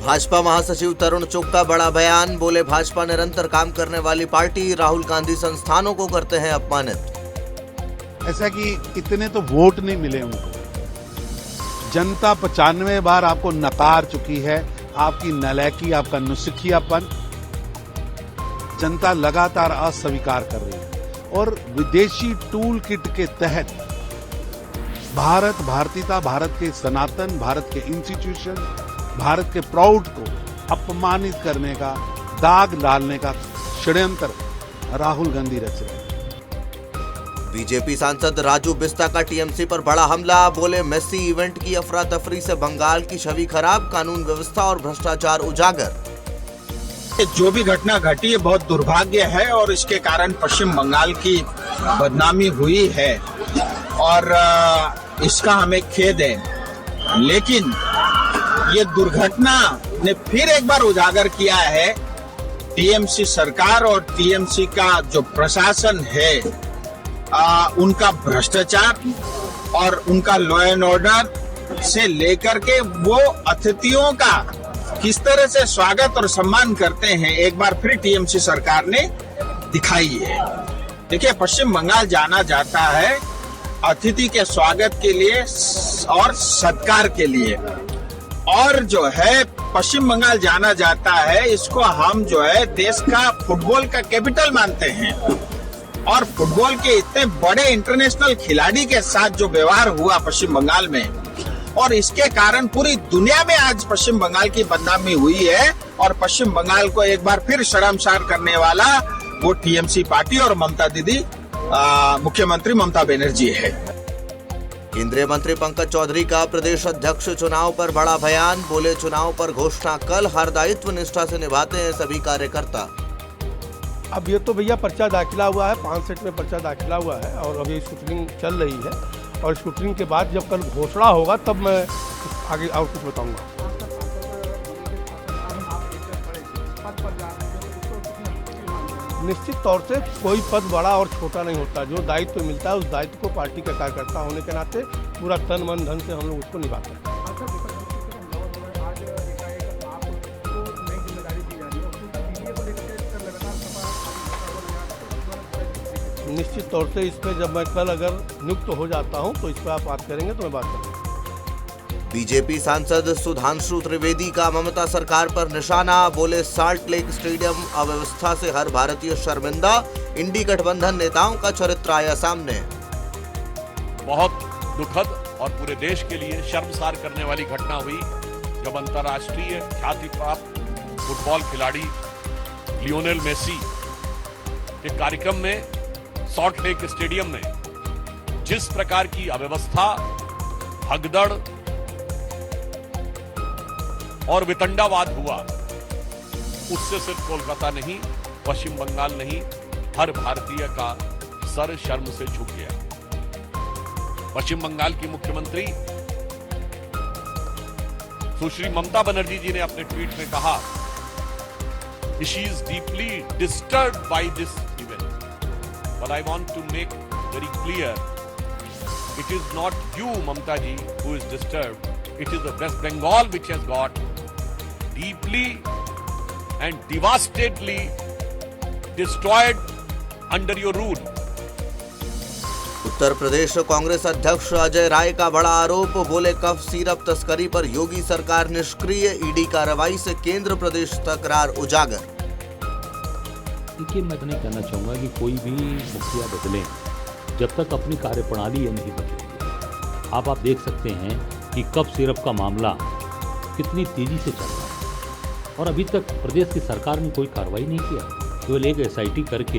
भाजपा महासचिव तरुण चुग का बड़ा बयान, बोले भाजपा निरंतर काम करने वाली पार्टी, राहुल गांधी संस्थानों को करते हैं अपमानित। ऐसा कि इतने तो वोट नहीं मिले उनको। जनता 95 बार आपको नकार चुकी है। आपकी नालायकी, आपका नुस्खियापन जनता लगातार अस्वीकार कर रही है। और विदेशी टूल किट के तहत भारत, भारतीयता, भारत के सनातन, भारत के इंस्टीट्यूशन, भारत के प्राउड को अपमानित करने का, दाग डालने का षड्यंत्र राहुल गांधी रच रहे हैं। बीजेपी सांसद राजू बिस्ता का टीएमसी पर बड़ा हमला, बोले मेस्सी इवेंट की अफरा तफरी से बंगाल की छवि खराब, कानून व्यवस्था और भ्रष्टाचार उजागर। जो भी घटना घटी है बहुत दुर्भाग्य है और इसके कारण पश्चिम बंगाल की बदनामी हुई है और इसका हमें खेद है। लेकिन ये दुर्घटना ने फिर एक बार उजागर किया है टीएमसी सरकार और टीएमसी का जो प्रशासन है, उनका भ्रष्टाचार और उनका लॉ एंड ऑर्डर से लेकर के वो अतिथियों का किस तरह से स्वागत और सम्मान करते हैं, एक बार फिर टीएमसी सरकार ने दिखाई है। देखिए, पश्चिम बंगाल जाना जाता है अतिथि के स्वागत के लिए और सत्कार के लिए, और जो है पश्चिम बंगाल जाना जाता है, इसको हम जो है देश का फुटबॉल का कैपिटल मानते हैं। और फुटबॉल के इतने बड़े इंटरनेशनल खिलाड़ी के साथ जो व्यवहार हुआ पश्चिम बंगाल में, और इसके कारण पूरी दुनिया में आज पश्चिम बंगाल की बदनामी हुई है। और पश्चिम बंगाल को एक बार फिर शर्मसार करने वाला वो टीएमसी पार्टी और ममता दीदी, मुख्यमंत्री ममता बनर्जी है। केंद्रीय मंत्री पंकज चौधरी का प्रदेश अध्यक्ष चुनाव पर बड़ा बयान, बोले चुनाव पर घोषणा कल, हर दायित्व निष्ठा से निभाते हैं सभी कार्यकर्ता। अब ये तो भैया पर्चा दाखिला हुआ है, 5 सेट में पर्चा दाखिला हुआ है और अभी शूटिंग चल रही है, और शूटिंग के बाद जब कल घोषणा होगा तब मैं आगे और कुछ बताऊंगा। निश्चित तौर से कोई पद बड़ा और छोटा नहीं होता, जो दायित्व मिलता है उस दायित्व को पार्टी का कार्यकर्ता होने के नाते पूरा तन मन धन से हम लोग उसको निभाते हैं। निश्चित तौर से इस पर जब मैं कल अगर नियुक्त हो जाता हूं तो इस पर आप बात करेंगे तो मैं बात करूंगा। बीजेपी सांसद सुधांशु त्रिवेदी का ममता सरकार पर निशाना, बोले साल्ट लेक स्टेडियम अव्यवस्था से हर भारतीय शर्मिंदा, इंडी गठबंधन नेताओं का चरित्र आया सामने। बहुत दुखद और पूरे देश के लिए शर्मसार करने वाली घटना हुई जब अंतर्राष्ट्रीय ख्याति प्राप्त फुटबॉल खिलाड़ी लियोनेल मेसी के कार्यक्रम में सॉल्ट लेक स्टेडियम में जिस प्रकार की अव्यवस्था, भगदड़ और वितंडावाद हुआ, उससे सिर्फ कोलकाता नहीं, पश्चिम बंगाल नहीं, हर भारतीय का सर शर्म से झुक गया। पश्चिम बंगाल की मुख्यमंत्री सुश्री ममता बनर्जी जी ने अपने ट्वीट में कहा, she is deeply disturbed by this event, but I want to make very clear, it is not you, Mamta ji, who is disturbed. It is the West Bengal which has got deeply and devastatedly destroyed under your rule. Uttar Pradesh Congress अध्यक्ष अजय राय का बड़ा आरोप, बोले cough syrup तस्करी पर योगी सरकार निष्क्रिय, ED कार्रवाई से केंद्र प्रदेश तकरार उजागर। देखिए, मैं तो नहीं कहना चाहूँगा कि कोई भी मुखिया बदले जब तक अपनी कार्यप्रणाली ये नहीं बदलेगी। आप देख सकते हैं कि कफ सिरप का मामला कितनी तेजी से चल रहा है और अभी तक प्रदेश की सरकार ने कोई कार्रवाई नहीं किया, केवल एक एसआईटी करके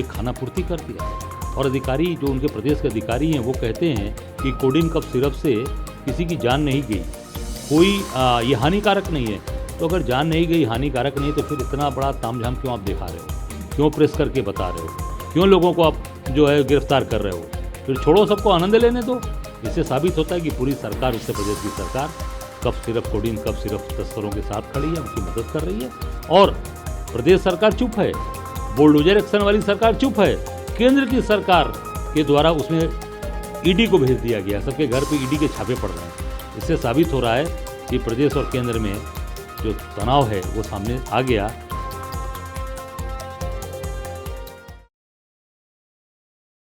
एक खानापूर्ति कर दिया। और अधिकारी जो उनके प्रदेश के अधिकारी हैं वो कहते हैं कि कोडिन कफ सिरप से किसी की जान नहीं गई, कोई ये हानिकारक नहीं है। तो अगर जान नहीं गई, हानिकारक नहीं, तो फिर इतना बड़ा तामझाम क्यों आप दिखा रहे हो, क्यों प्रेस करके बता रहे हो, क्यों लोगों को आप जो है गिरफ्तार कर रहे हो? फिर छोड़ो, सबको आनंद लेने दो। इससे साबित होता है कि पूरी सरकार, उत्तर प्रदेश की सरकार cough syrup, codeine cough syrup तस्करों के साथ खड़ी है, उनकी मदद कर रही है। और प्रदेश सरकार चुप है, बुलडोजर एक्शन वाली सरकार चुप है। केंद्र की सरकार के द्वारा उसमें ईडी को भेज दिया गया, सबके घर पे ईडी के छापे पड़ रहे हैं। इससे साबित हो रहा है कि प्रदेश और केंद्र में जो तनाव है वो सामने आ गया